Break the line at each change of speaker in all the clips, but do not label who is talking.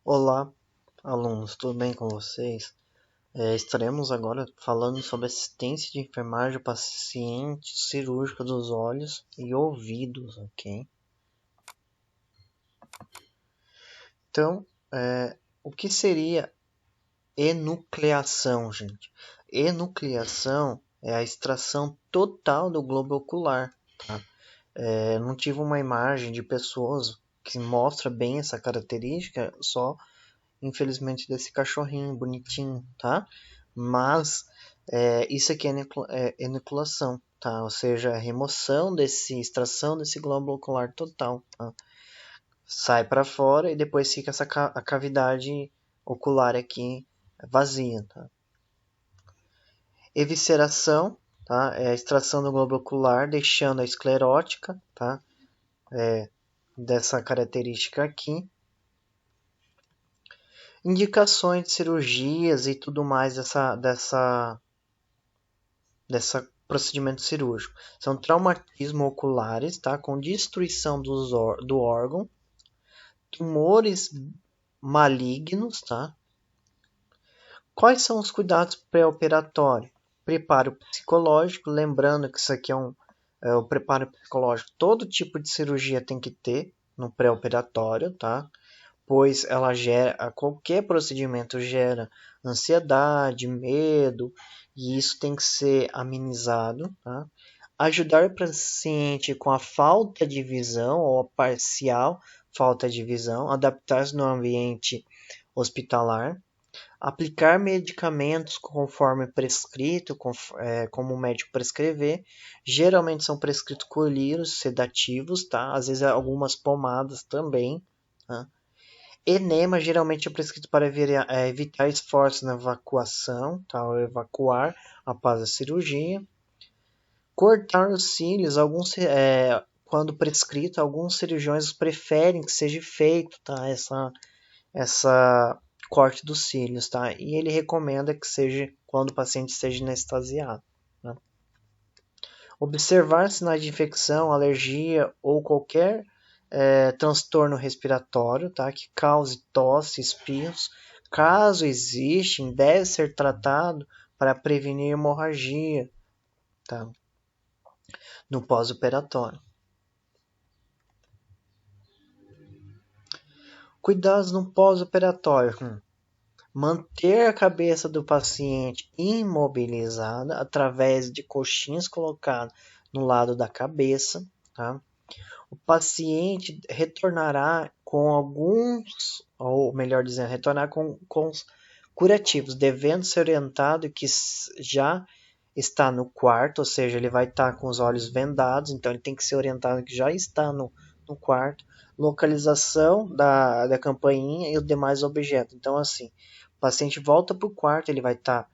Olá, alunos, tudo bem com vocês? Estaremos agora falando sobre assistência de enfermagem ao paciente cirúrgico dos olhos e ouvidos, ok? Então, o que seria enucleação, gente? Enucleação é a extração total do globo ocular, tá? Não tive uma imagem de pessoas que mostra bem essa característica, só infelizmente desse cachorrinho bonitinho, tá? Mas isso aqui é enucleação, tá? Ou seja, a remoção extração desse globo ocular total, tá? Sai para fora e depois fica a cavidade ocular aqui vazia, tá? Evisceração, tá? É a extração do globo ocular, deixando a esclerótica, tá? Dessa característica aqui. Indicações de cirurgias e tudo mais dessa procedimento cirúrgico. São traumatismos oculares, tá? Com destruição do órgão, tumores malignos, tá? Quais são os cuidados pré-operatórios? Preparo psicológico, lembrando que isso aqui é o preparo psicológico. Todo tipo de cirurgia tem que ter no pré-operatório, tá? Pois qualquer procedimento gera ansiedade, medo, e isso tem que ser amenizado, tá? Ajudar o paciente com a falta de visão ou a parcial falta de visão, adaptar-se no ambiente hospitalar, aplicar medicamentos conforme prescrito, como o médico prescrever. Geralmente são prescritos colírios, sedativos, tá? Às vezes algumas pomadas também, tá? Enema geralmente é prescrito para evitar esforços na evacuação, tá? Ou evacuar após a cirurgia. Cortar os cílios, quando prescrito, alguns cirurgiões preferem que seja feito, tá? Essa corte dos cílios, tá? E ele recomenda que seja quando o paciente esteja anestesiado, né? Observar sinais de infecção, alergia ou qualquer transtorno respiratório, tá? Que cause tosse, espirros. Caso existem, deve ser tratado para prevenir hemorragia, tá? No pós-operatório. Cuidados no pós-operatório. Manter a cabeça do paciente imobilizada através de coxinhas colocadas no lado da cabeça, tá? O paciente retornará com alguns, ou melhor dizendo, retornar com os curativos, devendo ser orientado que já está no quarto, ou seja, ele vai estar com os olhos vendados, então ele tem que ser orientado que já está no quarto. Localização da campainha e os demais objetos. Então, assim, o paciente volta para o quarto, ele vai estar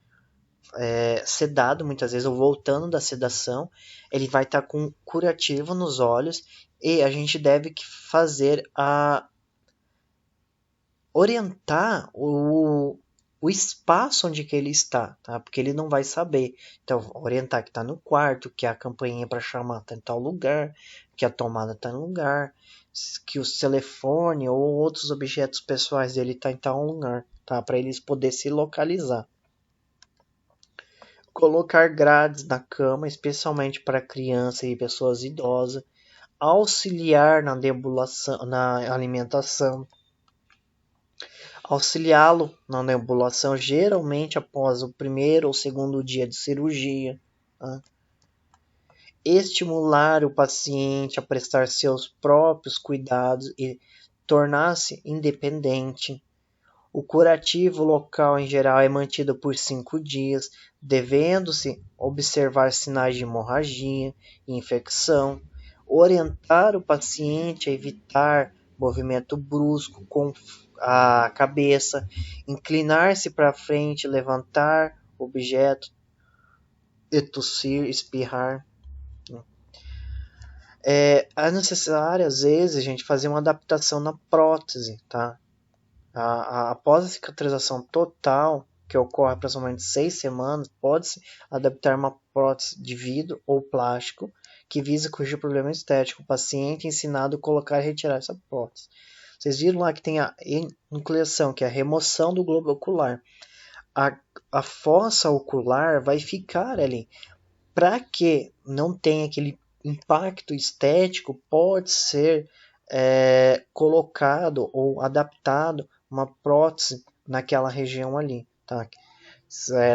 sedado muitas vezes, ou voltando da sedação, ele vai estar com curativo nos olhos e a gente deve fazer orientar o espaço onde que ele está, tá? Porque ele não vai saber. Então, orientar que está no quarto, que a campainha para chamar está em tal lugar, que a tomada está no lugar, que o telefone ou outros objetos pessoais dele está em tal lugar, tá? Para eles poderem se localizar. Colocar grades na cama, especialmente para criança e pessoas idosas. Auxiliar na deambulação, na alimentação. Auxiliá-lo na nebulização, geralmente após o primeiro ou segundo dia de cirurgia. Tá? Estimular o paciente a prestar seus próprios cuidados e tornar-se independente. O curativo local em geral é mantido por 5 dias, devendo-se observar sinais de hemorragia e infecção. Orientar o paciente a evitar movimento brusco com a cabeça, inclinar-se para frente, levantar objeto, e tossir, espirrar. É necessário, às vezes, a gente fazer uma adaptação na prótese, tá? Após a cicatrização total, que ocorre aproximadamente 6 semanas, pode-se adaptar uma prótese de vidro ou plástico que visa corrigir o problema estético. O paciente é ensinado a colocar e retirar essa prótese. Vocês viram lá que tem a enucleação, que é a remoção do globo ocular. A fossa ocular vai ficar ali. Para que não tenha aquele impacto estético, pode ser colocado ou adaptado uma prótese naquela região ali, tá?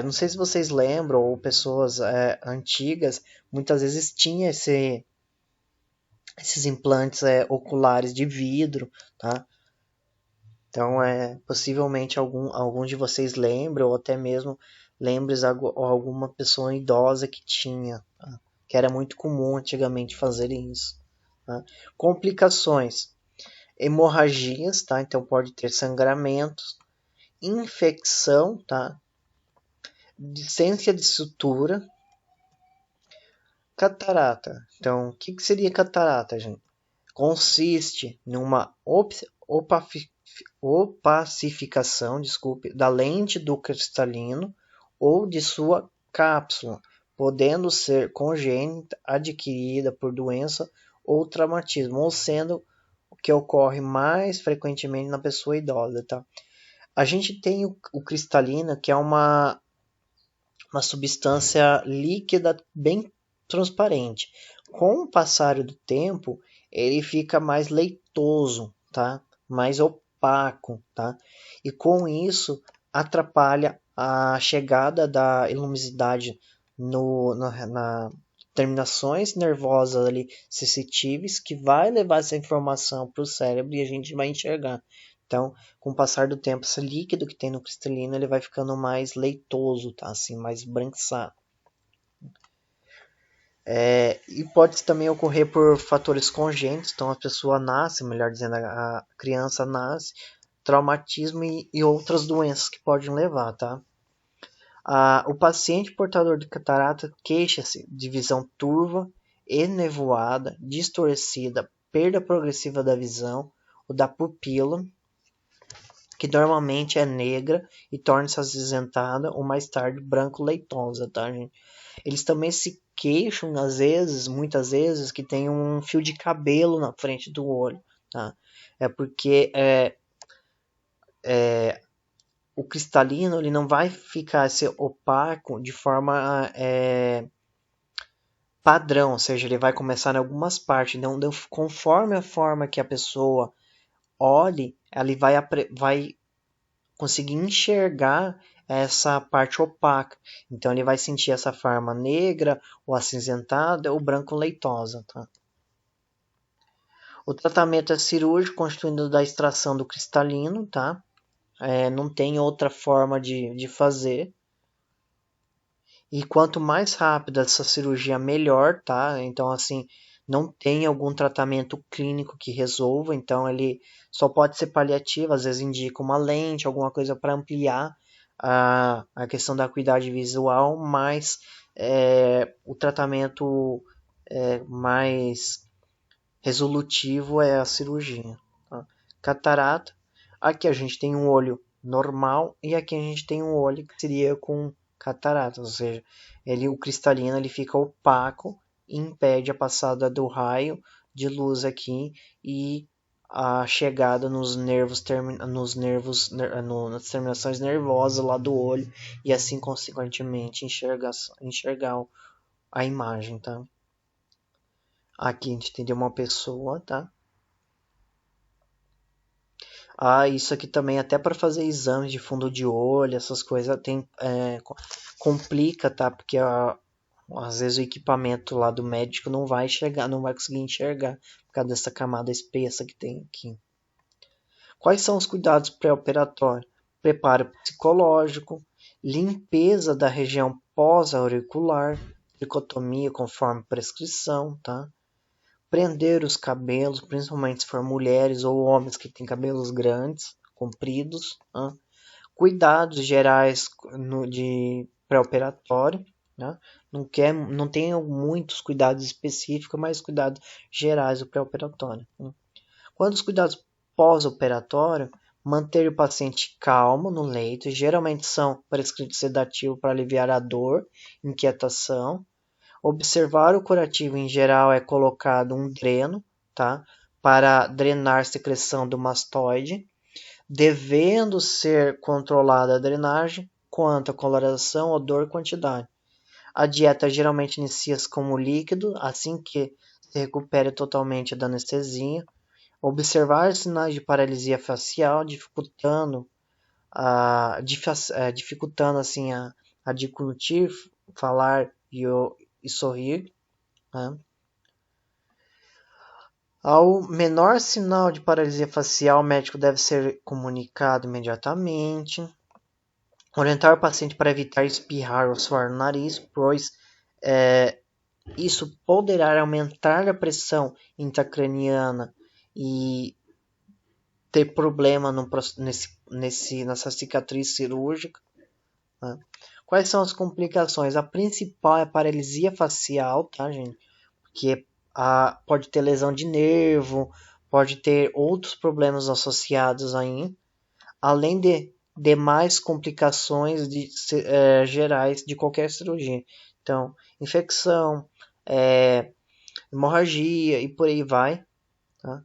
Não sei se vocês lembram, ou pessoas antigas, muitas vezes tinha esses implantes oculares de vidro, tá? Então, possivelmente algum de vocês lembra, ou até mesmo lembre alguma pessoa idosa que tinha, tá? Que era muito comum antigamente fazer isso. Tá? Complicações, hemorragias, tá? Então pode ter sangramentos, infecção, tá? Discência de sutura, catarata. Então, o que seria catarata, gente? Consiste numa opacificação, da lente do cristalino ou de sua cápsula, podendo ser congênita, adquirida por doença ou traumatismo, ou sendo o que ocorre mais frequentemente na pessoa idosa, tá? A gente tem o cristalino, que é uma substância líquida bem transparente. Com o passar do tempo, ele fica mais leitoso, tá? Mais opaco, tá? E com isso atrapalha a chegada da luminosidade na terminações nervosas ali sensitivas, que vai levar essa informação para o cérebro e a gente vai enxergar. Então, com o passar do tempo, esse líquido que tem no cristalino, ele vai ficando mais leitoso, tá? Assim, mais branquiçado. E pode também ocorrer por fatores congênitos, então a pessoa nasce, melhor dizendo, a criança nasce, traumatismo e outras doenças que podem levar, tá? O paciente portador de catarata queixa-se de visão turva, enevoada, distorcida, perda progressiva da visão ou da pupila, que normalmente é negra e torna-se acinzentada ou mais tarde branco-leitosa, tá, gente? Eles também se queixam, às vezes, muitas vezes, que tem um fio de cabelo na frente do olho, tá? É porque o cristalino ele não vai ficar ser opaco de forma padrão, ou seja, ele vai começar em algumas partes. Então, conforme a forma que a pessoa olhe, ela vai conseguir enxergar essa parte opaca. Então ele vai sentir essa forma negra, ou acinzentada, ou branco-leitosa. Tá? O tratamento é cirúrgico, constituindo da extração do cristalino. Tá? Não tem outra forma de fazer. E quanto mais rápida essa cirurgia, melhor. Tá? Então, assim, não tem algum tratamento clínico que resolva. Então, ele só pode ser paliativo. Às vezes indica uma lente, alguma coisa para ampliar a questão da acuidade visual, mas o tratamento mais resolutivo é a cirurgia. Tá? Catarata, aqui a gente tem um olho normal e aqui a gente tem um olho que seria com catarata, ou seja, o cristalino ele fica opaco e impede a passada do raio de luz aqui e a chegada nas terminações nervosas lá do olho e assim consequentemente enxergar a imagem, tá? Aqui a gente tem uma pessoa, tá? Isso aqui também até para fazer exames de fundo de olho, essas coisas complica, tá? Porque às vezes o equipamento lá do médico não vai conseguir enxergar por causa dessa camada espessa que tem aqui. Quais são os cuidados pré-operatórios? Preparo psicológico, limpeza da região pós-auricular, tricotomia conforme prescrição, tá? Prender os cabelos, principalmente se for mulheres ou homens que têm cabelos grandes, compridos, tá? Cuidados gerais de pré-operatório, né? Não tem muitos cuidados específicos, mas cuidados gerais do pré-operatório. Né? Quando os cuidados pós-operatório, manter o paciente calmo no leito, geralmente são prescritos sedativos para aliviar a dor, inquietação. Observar o curativo em geral é colocado um dreno, tá? para drenar a secreção do mastoide, devendo ser controlada a drenagem quanto a coloração, odor e quantidade. A dieta geralmente inicia-se como líquido, assim que se recupere totalmente da anestesia. Observar sinais de paralisia facial, dificultando assim, a discutir, falar e sorrir. Né? Ao menor sinal de paralisia facial, o médico deve ser comunicado imediatamente. Orientar o paciente para evitar espirrar ou suar no nariz, pois isso poderá aumentar a pressão intracraniana e ter problema nessa cicatriz cirúrgica. Né? Quais são as complicações? A principal é a paralisia facial, tá, gente? Que pode ter lesão de nervo, pode ter outros problemas associados aí, além de demais complicações gerais de qualquer cirurgia. Então, infecção, hemorragia e por aí vai. Tá?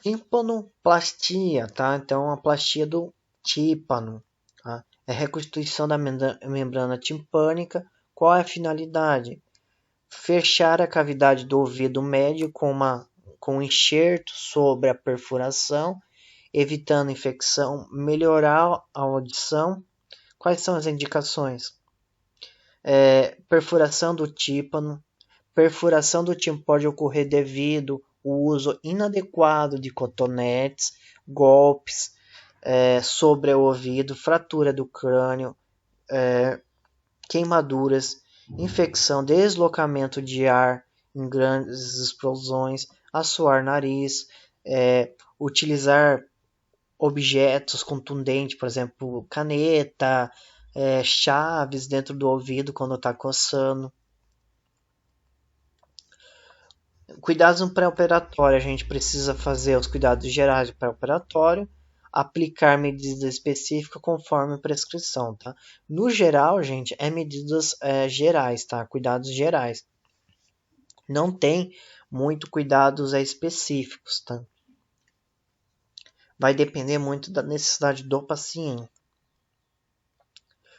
Timpanoplastia, tá? Então, a plastia do tímpano. Tá? É reconstituição da membrana timpânica. Qual é a finalidade? Fechar a cavidade do ouvido médio com um enxerto sobre a perfuração, evitando infecção, melhorar a audição. Quais são as indicações? Perfuração do tímpano. Perfuração do tímpano pode ocorrer devido ao uso inadequado de cotonetes, golpes sobre o ouvido, fratura do crânio, queimaduras, infecção, deslocamento de ar em grandes explosões, assoar nariz, utilizar objetos contundentes, por exemplo, caneta, chaves dentro do ouvido quando está coçando. Cuidados no pré-operatório, a gente precisa fazer os cuidados gerais do pré-operatório, aplicar medidas específicas conforme prescrição, tá? No geral, gente, medidas gerais, tá? Cuidados gerais. Não tem muito cuidados específicos, tá? Vai depender muito da necessidade do paciente.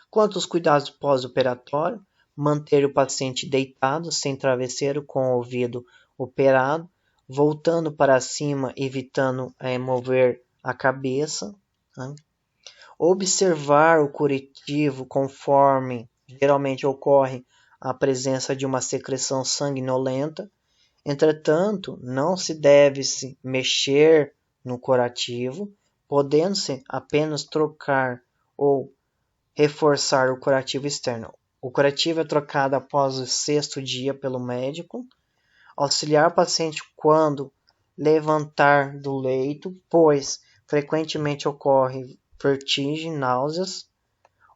Quanto aos cuidados pós-operatório, manter o paciente deitado, sem travesseiro, com o ouvido operado, voltando para cima, evitando mover a cabeça. Né? Observar o curativo conforme geralmente ocorre a presença de uma secreção sanguinolenta. Entretanto, não se deve se mexer no curativo, podendo-se apenas trocar ou reforçar o curativo externo. O curativo é trocado após o 6º dia pelo médico. Auxiliar o paciente quando levantar do leito, pois frequentemente ocorre vertigem, náuseas.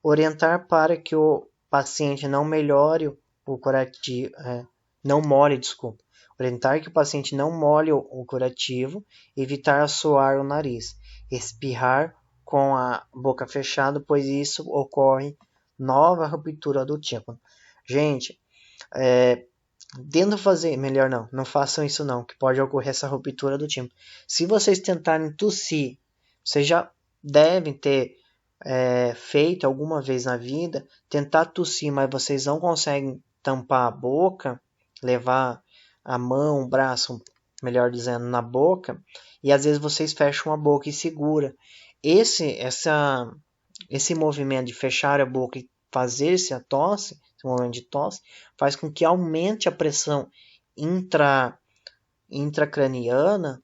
Orientar para que o paciente não molhe o curativo. Orientar que o paciente não molhe o curativo, evitar assoar o nariz, espirrar com a boca fechada, pois isso ocorre nova ruptura do tímpano. Gente, tendo fazer, melhor não façam isso não, que pode ocorrer essa ruptura do tímpano. Se vocês tentarem tossir, vocês já devem ter feito alguma vez na vida, tentar tossir, mas vocês não conseguem tampar a boca, levar a mão, o braço, melhor dizendo, na boca, e às vezes vocês fecham a boca e segura. Esse movimento de fechar a boca e fazer esse movimento de tosse, faz com que aumente a pressão intracraniana,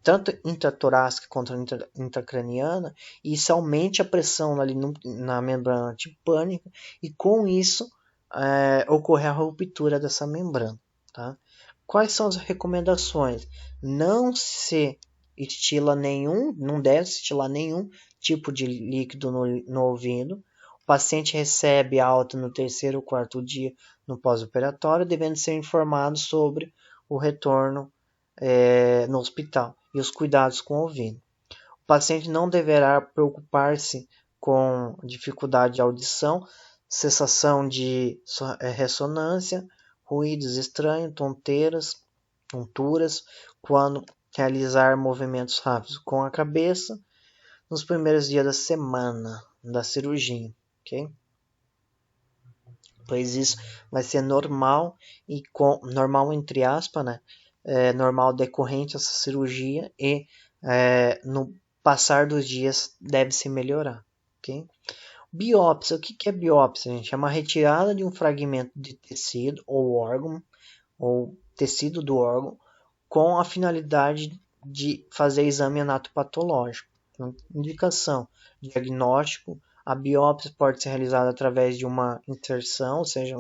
tanto intratorácica quanto intracraniana, e isso aumente a pressão ali na membrana timpânica, e com isso ocorre a ruptura dessa membrana. Tá? Quais são as recomendações? Não deve se estilar nenhum tipo de líquido no ouvido. O paciente recebe alta no 3º ou 4º dia no pós-operatório, devendo ser informado sobre o retorno no hospital e os cuidados com o ouvido. O paciente não deverá preocupar-se com dificuldade de audição, cessação de ressonância, ruídos estranhos, tonteiras, tonturas quando realizar movimentos rápidos com a cabeça nos primeiros dias da semana da cirurgia, ok? Pois isso vai ser normal e normal entre aspas, né? Normal decorrente dessa cirurgia e no passar dos dias deve se melhorar, ok? Biópsia, o que é biópsia, gente? É uma retirada de um fragmento de tecido ou órgão ou tecido do órgão com a finalidade de fazer exame anatopatológico. Indicação: diagnóstico. A biópsia pode ser realizada através de uma inserção, ou seja,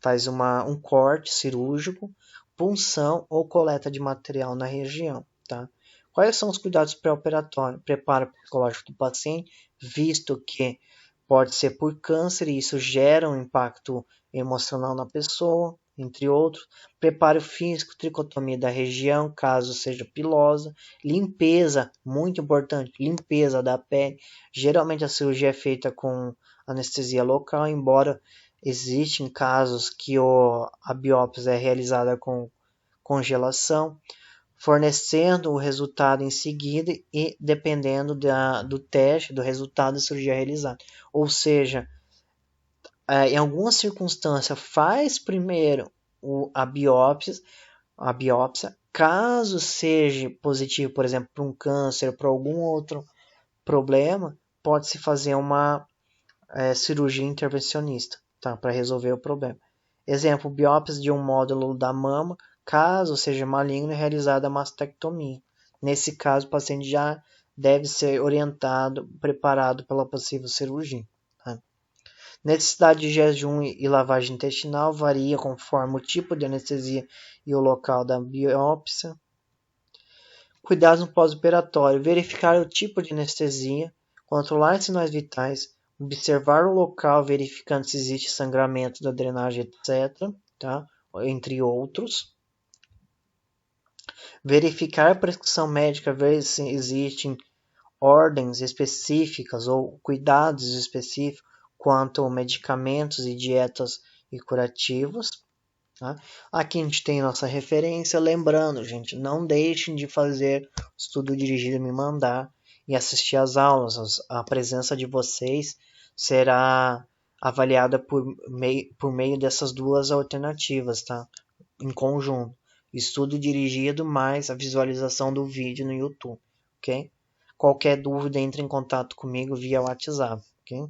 faz um corte cirúrgico, punção ou coleta de material na região. Tá? Quais são os cuidados pré-operatórios? Preparo psicológico do paciente, visto que pode ser por câncer e isso gera um impacto emocional na pessoa, entre outros. Preparo físico, tricotomia da região, caso seja pilosa. Limpeza, muito importante, limpeza da pele. Geralmente a cirurgia é feita com anestesia local, embora existem casos que a biópsia é realizada com congelação, fornecendo o resultado em seguida e dependendo do teste, do resultado da cirurgia realizada. Ou seja, em alguma circunstância faz primeiro a biópsia, caso seja positivo, por exemplo, para um câncer, para algum outro problema, pode-se fazer uma cirurgia intervencionista, tá, para resolver o problema. Exemplo, biópsia de um módulo da mama, caso seja maligno, é realizada a mastectomia. Nesse caso, o paciente já deve ser orientado, preparado pela possível cirurgia. Tá? Necessidade de jejum e lavagem intestinal varia conforme o tipo de anestesia e o local da biópsia. Cuidados no pós-operatório: verificar o tipo de anestesia, controlar sinais vitais, observar o local, verificando se existe sangramento da drenagem, etc., tá? Entre outros. Verificar a prescrição médica, ver se existem ordens específicas ou cuidados específicos quanto a medicamentos e dietas e curativos. Tá? Aqui a gente tem nossa referência. Lembrando, gente, não deixem de fazer o estudo dirigido e me mandar e assistir às aulas. A presença de vocês será avaliada por meio dessas duas alternativas, tá? Em conjunto. Estudo dirigido mais a visualização do vídeo no YouTube, ok? Qualquer dúvida, entre em contato comigo via WhatsApp, ok?